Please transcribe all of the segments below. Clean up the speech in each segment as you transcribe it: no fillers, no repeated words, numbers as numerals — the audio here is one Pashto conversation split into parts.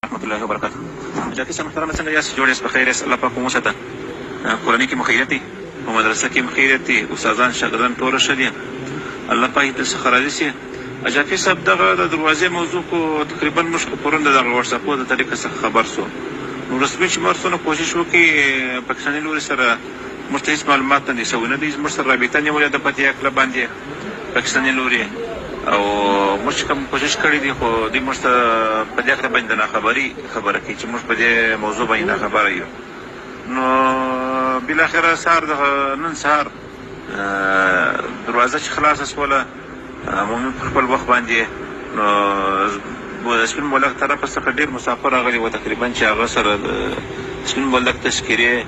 ورحمة الله وبركاته. جاكي سا محترم څنګه یاست؟ جوړ یاست؟ بخیر یاست؟ الله پاک مو وساته. کورنۍ کې مو خیریت دی په مدرسه کې مو خیریت دی، استادان شاګردان ټول ښه دي، الله پاک دې څخه راضي سي. جاکي صاحب دغه د دروازې موضوع کو تقریبا موږ پرون د دغه واتساپ د طریقې څخه خبر سو، نو رسمي چې مرسونه کوشش وکړي پاکستاني لوري سره موږ ته هېڅ معلومات نه دي سوي، نه دي زموږ سره رابطه نیولې ده په دې هکله باندې پاکستاني لوري، او موږ چې کوم کوشش کړی دي خو دوی موږ ته په دې هکله باندې د ناخبري خبره کوي چې موږ په دې موضوع باندې ناخبره یو. نو بالاخره سهار نن سهار دروازه چې خلاصه سوله مومن په خپل وخت باندې نو سپین بولدک طرفه څخه ډېر مسافر راغلي وو، تقریبا چې هغه سره د سپین بولدک تذکرې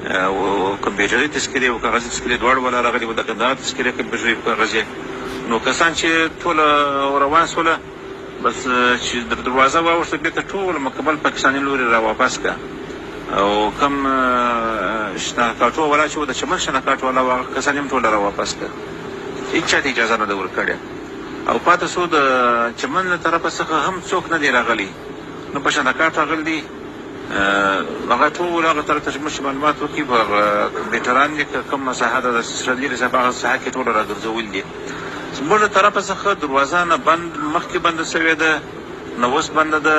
او کمپیوټري تذکرې او کاغذي تذکرې دواړه والا راغلي وو، د کندهار تذکرې کمپیوټري کاغذي. نو کسان چې ټول روان سوله بس چې دروازه واوښته بېرته ټول مکمل پاکستاني لوري را واپس که، او کوم شناکاټو والا چې و د چمن شناکاټ والا و هغه کسان هم ټول را واپس که، هېڅ چا ته اجازه نه ده ورکړې، او پاته سو د چمن له طرفه څخه هم څوک نه دی راغلی، نو په شناکاټ راغلی دي هغه ټول هغه طرف ته چې موږ معلومات وکړي په هغه کمپیوټران دي که کومه ساحه ده د لرې صاحب هغه ساحه کې ټوله راګرځولي دي. زموږ له طرفه څخه دروازه نه بند مخکې بنده سوې ده، نه اوس بنده ده.